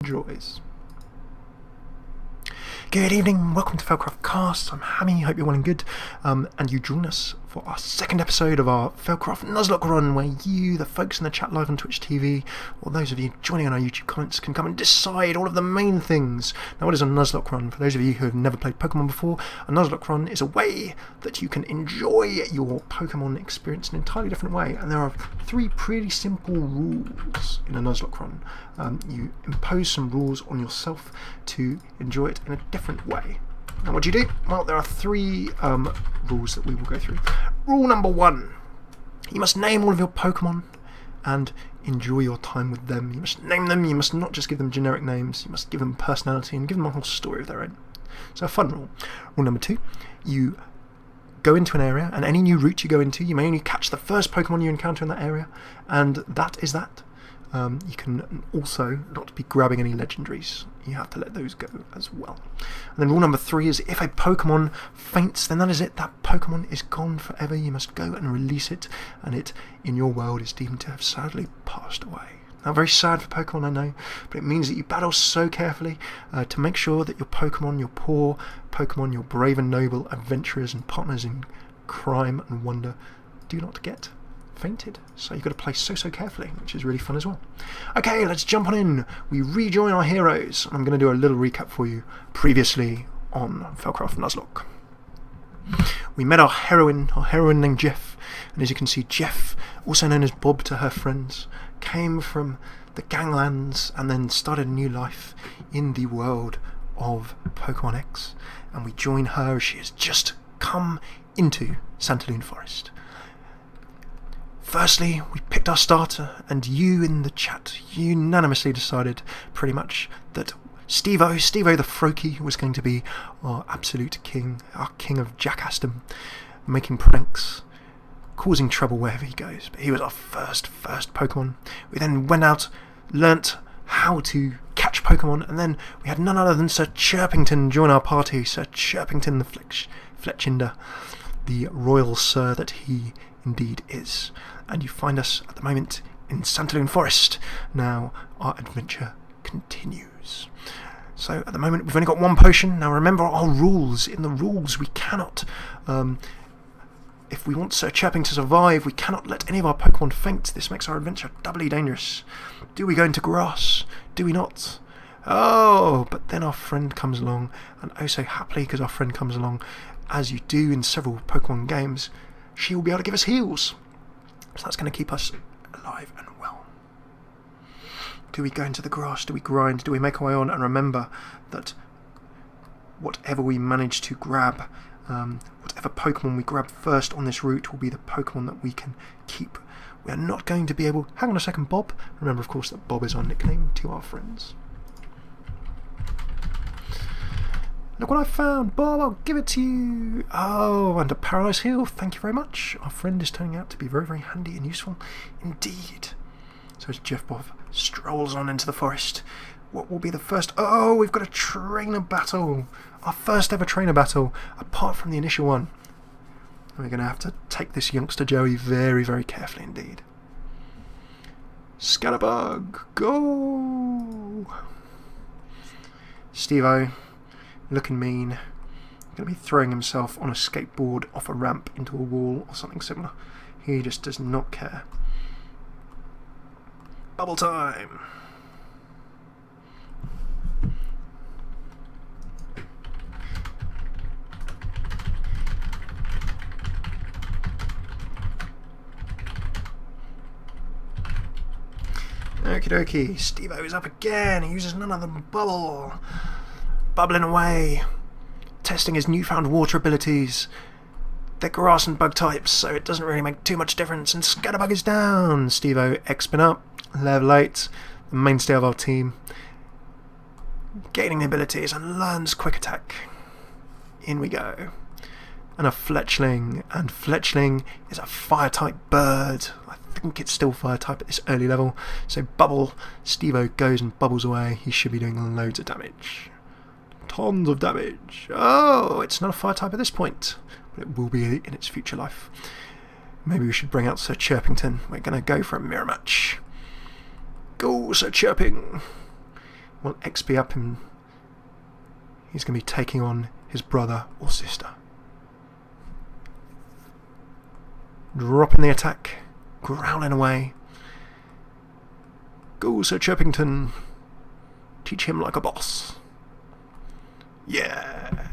enjoys. Good evening, welcome to FailCraft Casts. I'm Hammy, hope you're well and good, and you join us for our second episode of our FailCraft Nuzlocke run, where you, the folks in the chat live on Twitch TV, or those of you joining on our YouTube comments, can come and decide all of the main things. Now, what is a Nuzlocke run? For those of you who have never played Pokemon before, a Nuzlocke run is a way that you can enjoy your Pokemon experience in an entirely different way, and there are three pretty simple rules in a Nuzlocke run. You impose some rules on yourself to enjoy it in a different way. And what do you do? Well, there are three rules that we will go through. Rule number 1. You must name all of your Pokemon and enjoy your time with them. You must name them, you must not just give them generic names, you must give them personality and give them a whole story of their own. So a fun rule. Rule number 2. You go into an area, and any new route you go into, you may only catch the first Pokemon you encounter in that area, and that is that. You can also not be grabbing any legendaries. You have to let those go as well. And then rule number 3 is if a Pokemon faints, then that is it. That Pokemon is gone forever. You must go and release it, and it, in your world, is deemed to have sadly passed away. Now, very sad for Pokemon, I know, but it means that you battle so carefully to make sure that your Pokemon, your poor Pokemon, your brave and noble adventurers and partners in crime and wonder do not get fainted. So you've got to play so carefully, which is really fun as well. Okay, let's jump on in. We rejoin our heroes, and I'm going to do a little recap for you previously on FailCraft Nuzlocke. We met our heroine named Jeff, and as you can see, Jeff, also known as Bob to her friends, came from the ganglands and then started a new life in the world of Pokemon X, and we join her as she has just come into Santalune Forest. Firstly, we picked our starter, and you in the chat unanimously decided pretty much that Steve-O the Froakie, was going to be our absolute king, our king of jackassdom, making pranks, causing trouble wherever he goes. But he was our first Pokemon. We then went out, learnt how to catch Pokemon, and then we had none other than Sir Chirpington join our party. Sir Chirpington the Fletchinder, the royal sir that he indeed is. And you find us at the moment in Santalune Forest. Now our adventure continues. So at the moment we've only got one potion. Now remember our rules. In the rules we cannot, if we want Sir Chirping to survive, we cannot let any of our Pokemon faint. This makes our adventure doubly dangerous. Do we go into grass? Do we not? Oh, but then our friend comes along, and oh so happily, because our friend comes along, as you do in several Pokemon games, she will be able to give us heals. So that's going to keep us alive and well. Do we go into the grass? Do we grind? Do we make our way on? And remember that whatever we manage to grab, whatever Pokemon we grab first on this route will be the Pokemon that we can keep. We are not going to be able... Hang on a second, Bob. Remember, of course, that Bob is our nickname to our friends. Look what I found, Bob, I'll give it to you. Oh, and a Paralyze Heal, thank you very much. Our friend is turning out to be very handy and useful indeed. So as Jeffbob strolls on into the forest, what will be the first... Oh, we've got a trainer battle. Our first ever trainer battle, apart from the initial one. And we're going to have to take this youngster Joey very carefully indeed. Scatterbug, go! Steve-O, looking mean, going to be throwing himself on a skateboard off a ramp into a wall or something similar. He just does not care. Bubble time! Okie dokie, Steve-O is up again. He uses none other than Bubble. Bubbling away, testing his newfound water abilities. They're grass and bug types, so it doesn't really make too much difference. And Scatterbug is down. Steve-O X-Spin up, level 8, the mainstay of our team. Gaining the abilities and learns Quick Attack. In we go. And a Fletchling, and Fletchling is a fire-type bird. I think it's still fire-type at this early level. So Bubble, Steve-O goes and bubbles away. He should be doing loads of damage. Tons of damage. Oh, it's not a fire type at this point, but it will be in its future life. Maybe we should bring out Sir Chirpington. We're going to go for a mirror match. Go, Sir Chirping. will XP up him. He's going to be taking on his brother or sister. Dropping the attack, growling away. Go, Sir Chirpington. Teach him like a boss. Yeah.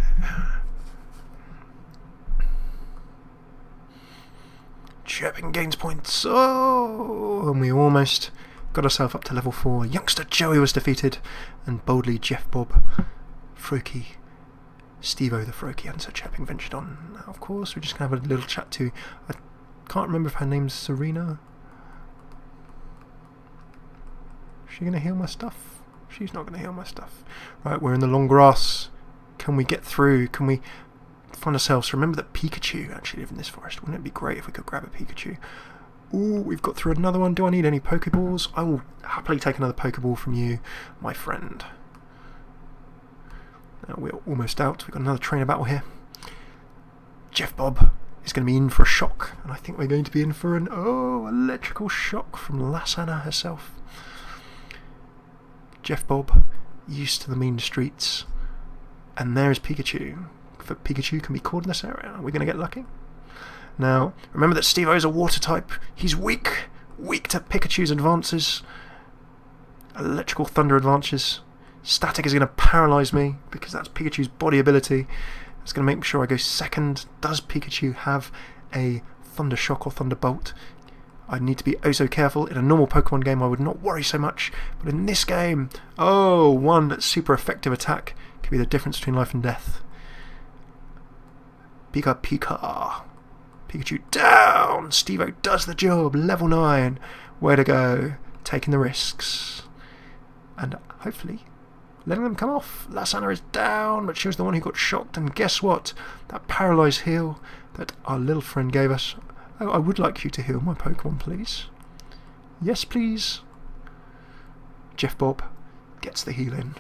Chirping gains points. Oh, and we almost got ourselves up to level 4. Youngster Joey was defeated, and boldly Jeffbob, Froakie, Steve-O the Froakie, and Sir Chirping ventured on. Now, of course, we're just going to have a little chat to... I can't remember if her name's Serena. Is she going to heal my stuff? She's not going to heal my stuff. Right, we're in the long grass. Can we get through? Can we find ourselves? Remember that Pikachu actually live in this forest. Wouldn't it be great if we could grab a Pikachu? Ooh, we've got through another one. Do I need any Pokeballs? I will happily take another Pokeball from you, my friend. Now we're almost out. We've got another trainer battle here. Jeffbob is going to be in for a shock, and I think we're going to be in for an electrical shock from Lasana herself. Jeffbob, used to the mean streets, and there's Pikachu. Pikachu can be caught in this area. Are we going to get lucky? Now, remember that Steve-O's a water type. He's weak to Pikachu's advances. Electrical Thunder advances. Static is going to paralyse me, because that's Pikachu's body ability. It's going to make sure I go second. Does Pikachu have a Thunder Shock or Thunderbolt? I need to be oh so careful. In a normal Pokemon game I would not worry so much, but in this game, one super effective attack could be the difference between life and death. Pika Pika. Pikachu down! Steve-O does the job. Level 9. Way to go. Taking the risks. And hopefully letting them come off. Lasana is down, but she was the one who got shocked. And guess what? That paralysed heal that our little friend gave us. Oh, I would like you to heal my Pokemon, please. Yes, please. Jeffbob gets the heal in.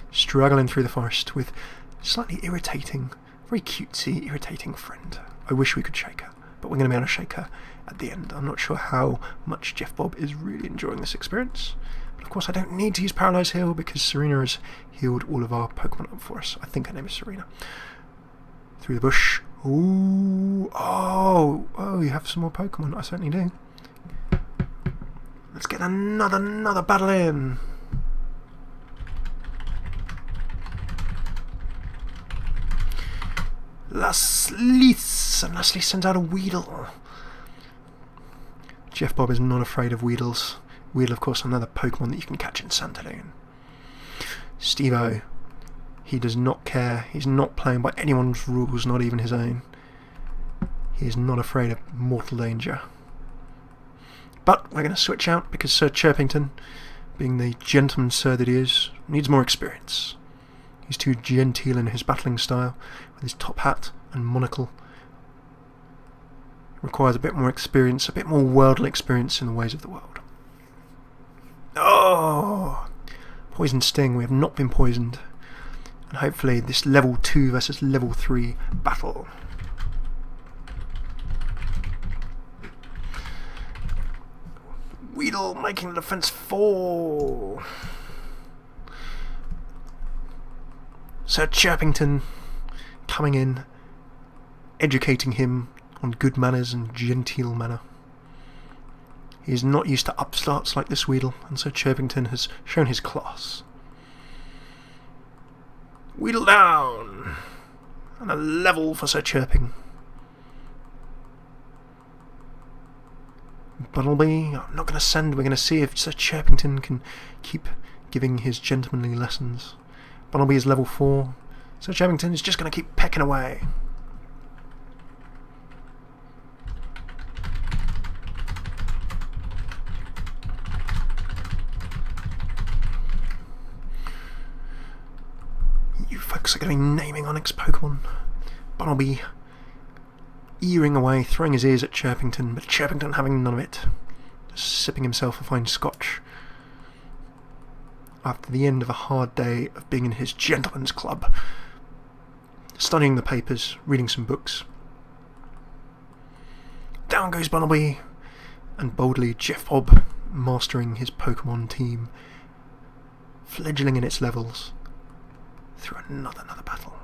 Struggling through the forest with slightly irritating, very cutesy, irritating friend. I wish we could shake her, but we're going to be able to shake her at the end. I'm not sure how much Jeffbob is really enjoying this experience. But of course I don't need to use Paralyze Heal because Serena has healed all of our Pokemon up for us. I think her name is Serena. Through the bush. Ooh, you have some more Pokemon. I certainly do. Let's get another battle in. Laslis, and Laslis sends out a Weedle. Jeffbob is not afraid of Weedles. Weedle, of course, another Pokemon that you can catch in Santalune. Steve-O, he does not care. He's not playing by anyone's rules, not even his own. He is not afraid of mortal danger. But we're going to switch out because Sir Chirpington, being the gentleman sir that he is, needs more experience. He's too genteel in his battling style, with his top hat and monocle. Requires a bit more experience, a bit more worldly experience in the ways of the world. Oh! Poison Sting, we have not been poisoned. And hopefully this level 2 versus level 3 battle. Weedle making the defense fall. Sir Chirpington coming in, educating him on good manners and genteel manner. He is not used to upstarts like this Weedle, and Sir Chirpington has shown his class. Weedle down! And a level for Sir Chirping. Bunnelby, I'm not going to send, we're going to see if Sir Chirpington can keep giving his gentlemanly lessons. Bunnelby is level 4. Sir Chirpington is just going to keep pecking away. You folks are going to be naming our next Pokemon. Bunnelby earing away, throwing his ears at Chirpington, but Chirpington having none of it. Just sipping himself a fine scotch. After the end of a hard day of being in his gentleman's club, studying the papers, reading some books. Down goes Bunnelby, and boldly Jeffbob, mastering his Pokemon team, fledgling in its levels, through another battle.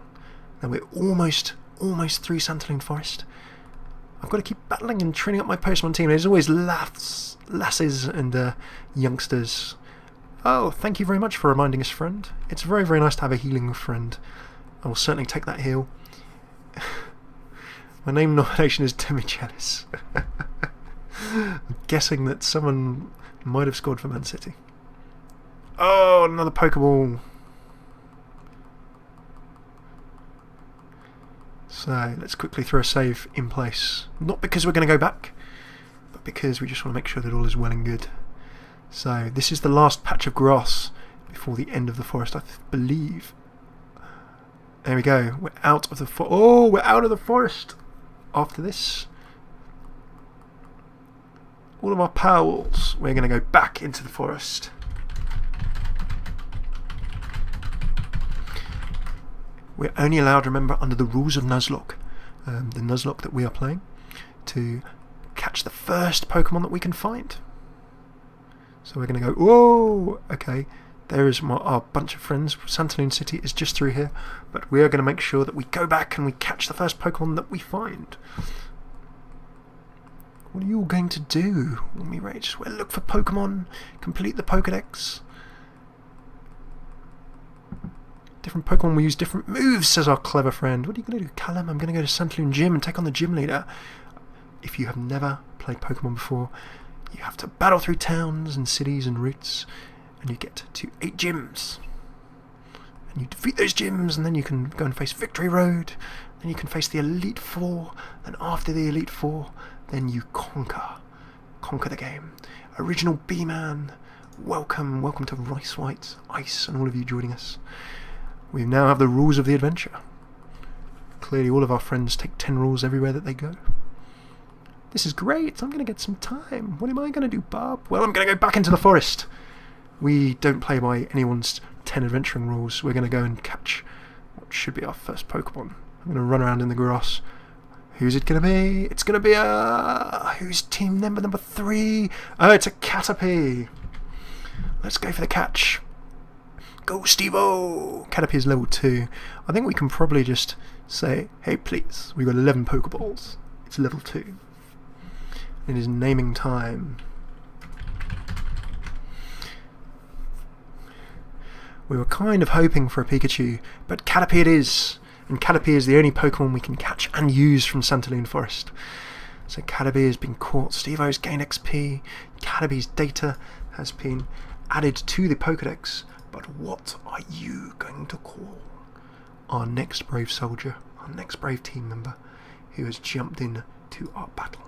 Now we're almost through Santalune Forest. I've got to keep battling and training up my Pokemon team. There's always lasses and youngsters. Oh, thank you very much for reminding us, friend. It's very, very nice to have a healing friend. I will certainly take that heal. My name nomination is Demichelis. I'm guessing that someone might have scored for Man City. Oh, another Pokeball. So let's quickly throw a save in place. Not because we're going to go back, but because we just want to make sure that all is well and good. So this is the last patch of grass before the end of the forest, I believe. There we go. We're out of the we're out of the forest after this. All of our pals, we're going to go back into the forest. We're only allowed, remember, under the rules of Nuzlocke, the Nuzlocke that we are playing, to catch the first Pokemon that we can find. So we're going to go, whoa, okay, there is our bunch of friends. Santalune City is just through here, but we are going to make sure that we go back and we catch the first Pokemon that we find. What are you all going to do when we rage? We'll look for Pokemon, complete the Pokedex. Different Pokemon will use different moves, says our clever friend. What are you going to do, Callum? I'm going to go to Santalune Gym and take on the gym leader. If you have never played Pokemon before, you have to battle through towns and cities and routes, and you get to 8 gyms. And you defeat those gyms, and then you can go and face Victory Road. Then you can face the Elite Four. Then after the Elite Four, then you conquer the game. Original B-Man, welcome to Rice White, Ice, and all of you joining us. We now have the rules of the adventure. Clearly all of our friends take 10 rules everywhere that they go. This is great, I'm going to get some time. What am I going to do, Bob? Well, I'm going to go back into the forest. We don't play by anyone's 10 adventuring rules. We're going to go and catch what should be our first Pokemon. I'm going to run around in the grass. Who's it going to be? It's going to be who's team member number 3? Oh, it's a Caterpie. Let's go for the catch. Go, Steve-O! Caterpie is level 2. I think we can probably just say, hey, please, we've got 11 Pokeballs. It's level 2. It is naming time. We were kind of hoping for a Pikachu, but Caterpie it is. And Caterpie is the only Pokemon we can catch and use from Santalune Forest. So Caterpie has been caught. Steve-O's gained XP. Caterpie's data has been added to the Pokedex. But what are you going to call our next brave soldier, our next brave team member who has jumped in to our battle?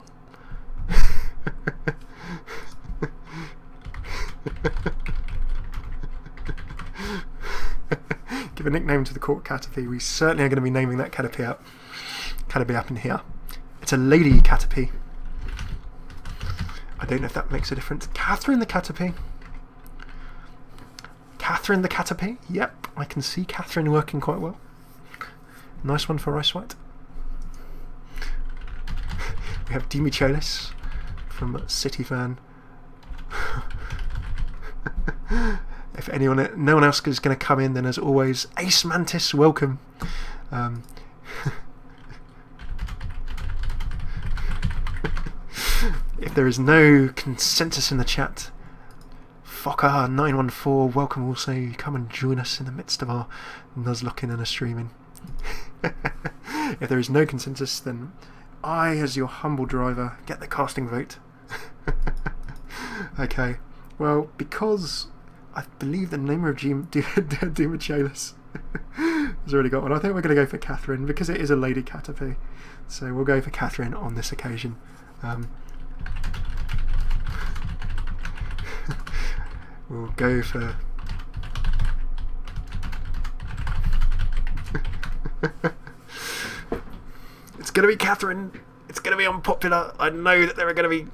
Give a nickname to the court Caterpie. We certainly are going to be naming that Caterpie up in here. It's a lady Caterpie. I don't know if that makes a difference. Catherine the Caterpie. Catherine the Caterpie. Yep, I can see Catherine working quite well. Nice one for Rice White. We have Demichelis from City Fan. If no one else is going to come in, then as always, Ace Mantis, welcome. If there is no consensus in the chat, Fokker914, welcome also. Come and join us in the midst of our Nuzlocking and a streaming. If there is no consensus, then I, as your humble driver, get the casting vote. Okay, well, because I believe the name of Demichelis has already got one, I think we're going to go for Catherine, because it is a lady Caterpie. So we'll go for Catherine on this occasion. We'll go for... It's going to be Catherine. It's going to be unpopular. I know that there are going to be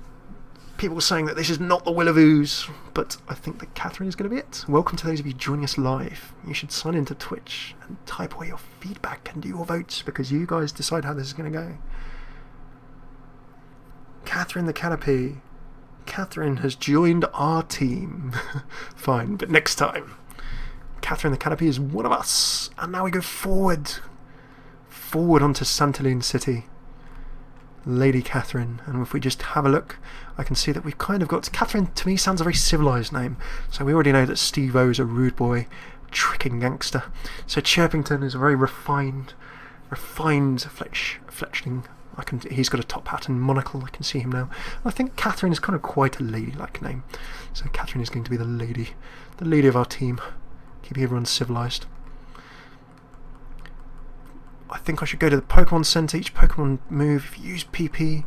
people saying that this is not the Will-O-Woos, but I think that Catherine is going to be it. Welcome to those of you joining us live. You should sign into Twitch and type away your feedback and do your votes, because you guys decide how this is going to go. Catherine the Caterpie. Catherine has joined our team. Fine, but next time. Catherine the Caterpie is one of us. And now we go forward. Forward onto Santalune City. Lady Catherine. And if we just have a look, I can see that we've kind of got... Catherine, to me, sounds a very civilised name. So we already know that Steve-O is a rude boy, tricking gangster. So Chirpington is a very refined fletchling. He's got a top hat and monocle. I can see him now. I think Catherine is kind of quite a ladylike name. So Catherine is going to be the lady of our team, keeping everyone civilised. I think I should go to the Pokemon Centre. Each Pokemon move. If you use PP,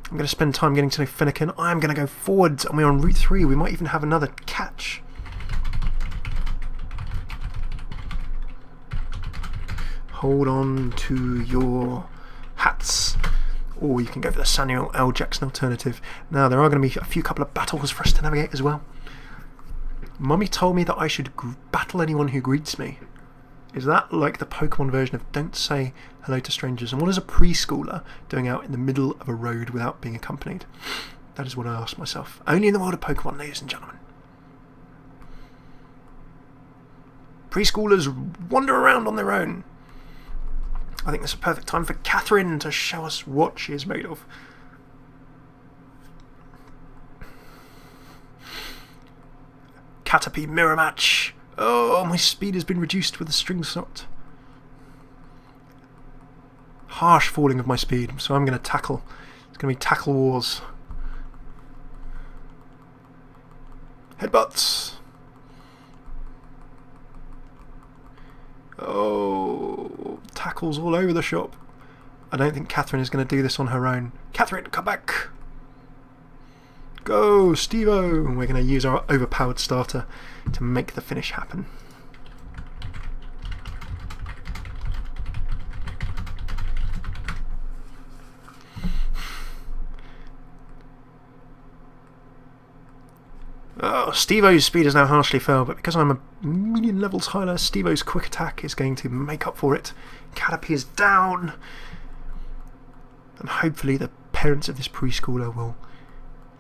I'm going to spend time getting to know Finnegan. I'm going to go forwards, and we're on Route 3. We might even have another catch. Hold on to your hats. Or you can go for the Samuel L. Jackson alternative. Now, there are going to be a couple of battles for us to navigate as well. Mummy told me that I should battle anyone who greets me. Is that like the Pokemon version of don't say hello to strangers? And what is a preschooler doing out in the middle of a road without being accompanied? That is what I asked myself. Only in the world of Pokemon, ladies and gentlemen. Preschoolers wander around on their own. I think this is a perfect time for Catherine to show us what she is made of. Caterpie mirror match. Oh, my speed has been reduced with a string shot. Harsh falling of my speed, so I'm going to tackle. It's going to be tackle wars. Headbutts. Oh, tackles all over the shop. I don't think Catherine is going to do this on her own. Catherine, come back. Go, Steve-O! And we're going to use our overpowered starter to make the finish happen. Oh, Steve-O's speed has now harshly fell, but because I'm a million levels higher, Steve-O's quick attack is going to make up for it. Caterpie is down. And hopefully the parents of this preschooler will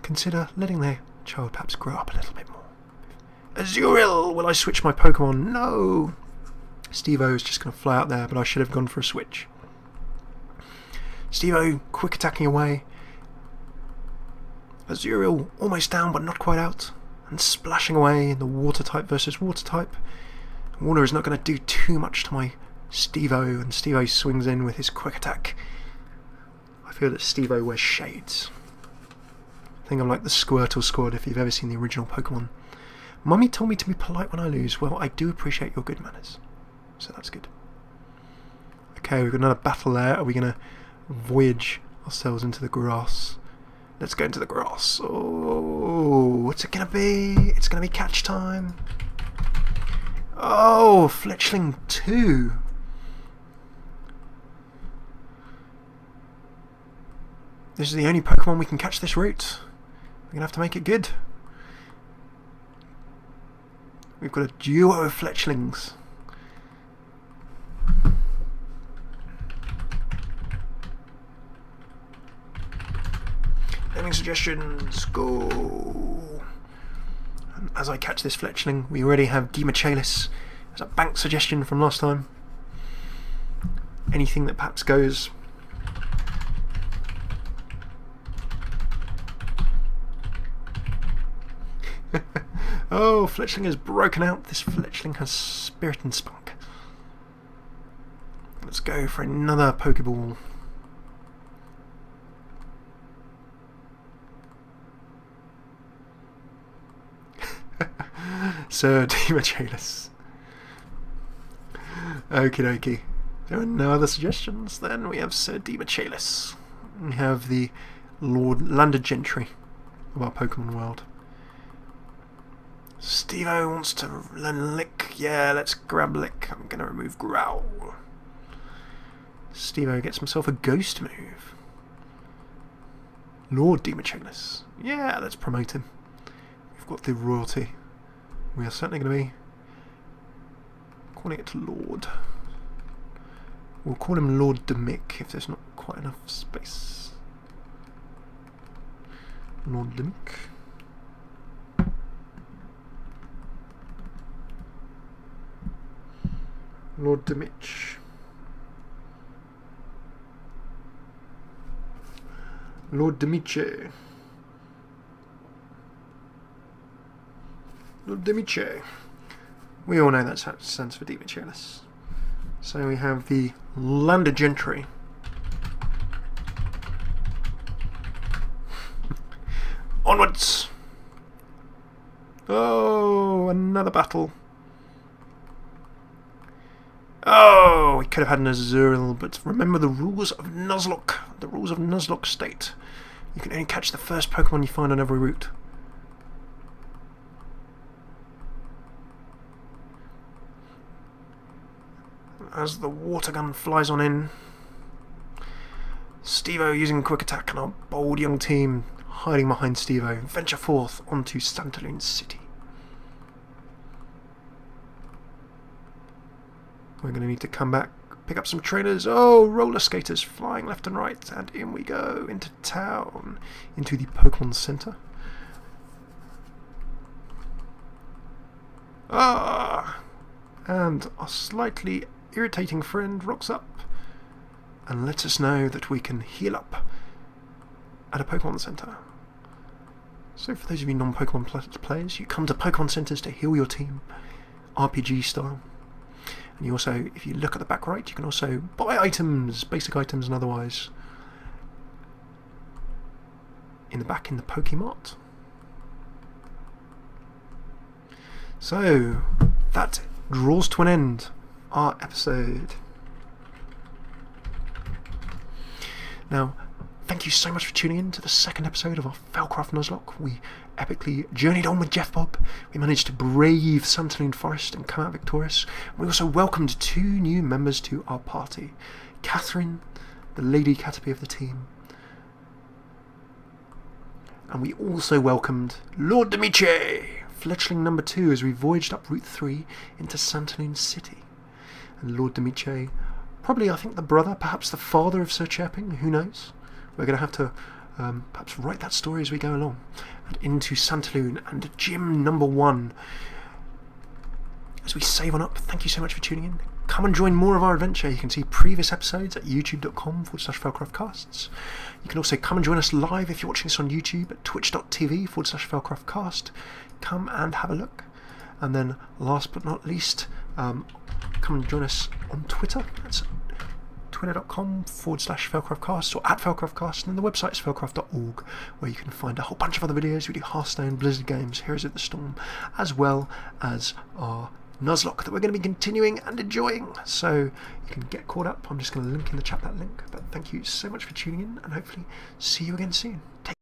consider letting their child perhaps grow up a little bit more. Azurill! Will I switch my Pokemon? No! Steve-O is just going to fly out there, but I should have gone for a switch. Steve-O quick attacking away. Azurill almost down but not quite out. And splashing away in the water type versus water type. Water is not going to do too much to my Steve-O, and Steve-O swings in with his quick attack. I feel that Steve-O wears shades. I think I'm like the Squirtle squad if you've ever seen the original Pokemon. Mummy told me to be polite when I lose. Well, I do appreciate your good manners. So that's good. Okay, we've got another battle there. Are we going to voyage ourselves into the grass? Let's go into the grass. Oh, what's it going to be? It's going to be catch time. Oh, Fletchling 2. This is the only Pokemon we can catch this route. We're going to have to make it good. We've got a duo of Fletchlings. Naming suggestions, go! And as I catch this Fletchling, we already have Dimachalis as a bank suggestion from last time. Anything that perhaps goes. Oh, Fletchling has broken out. This Fletchling has spirit and spunk. Let's go for another Pokeball. Sir Dimachalis. Okie dokie. There are no other suggestions. Then we have Sir Dimachalis. We have the Lord Landed Gentry of our Pokemon world. Steve-O wants to learn Lick. Yeah, let's grab Lick. I'm going to remove Growl. Steve-O gets himself a Ghost move. Lord Dimachalis. Yeah, let's promote him. We've got the royalty. We are certainly going to be calling it Lord. We'll call him Lord Demick if there's not quite enough space. Lord Demick. Lord Dimich. Lord Dimiche. Lord Dimiche. We all know that stands for Dimichelis. So we have the landed gentry. Onwards! Oh, another battle. Oh, we could have had an Azurill, but remember the rules of Nuzlocke. The rules of Nuzlocke state. You can only catch the first Pokemon you find on every route. As the water gun flies on in, Stevo using quick attack and our bold young team hiding behind Stevo venture forth onto Santalune City. We're going to need to come back, pick up some trainers. Oh, roller skaters flying left and right, and in we go into town, into the Pokemon Center. And our slightly irritating friend rocks up and lets us know that we can heal up at a Pokemon Center. So for those of you non-Pokemon players, you come to Pokemon Centers to heal your team, RPG style. And you also, if you look at the back right, you can also buy items, basic items and otherwise, in the back in the Pokemart. So that draws to an end our episode. Now, thank you so much for tuning in to the second episode of our FailCraft Nuzlocke. We epically journeyed on with Jeffbob. We managed to brave Santalune Forest and come out victorious. We also welcomed 2 new members to our party. Catherine, the lady Caterpie of the team. And we also welcomed Lord Dimiche, fledgling number 2, as we voyaged up Route 3 into Santalune City. And Lord Dimiche, probably I think the brother, perhaps the father of Sir Chirping, who knows? We're going to have to perhaps write that story as we go along. And into Santalune and gym number 1. As we save on up, thank you so much for tuning in. Come and join more of our adventure. You can see previous episodes at youtube.com/FailCraft Casts. You can also come and join us live if you're watching this on YouTube at twitch.tv/FailCraft Cast. Come and have a look. And then last but not least, come and join us on Twitter. That's twitter.com/FailCraftCast or at FailCraftCast, and then the website is failcraft.org, where you can find a whole bunch of other videos. We do Hearthstone, Blizzard games, Heroes of the Storm, as well as our Nuzlocke that we're going to be continuing and enjoying. So you can get caught up. I'm just going to link in the chat that link. But thank you so much for tuning in, and hopefully see you again soon. Take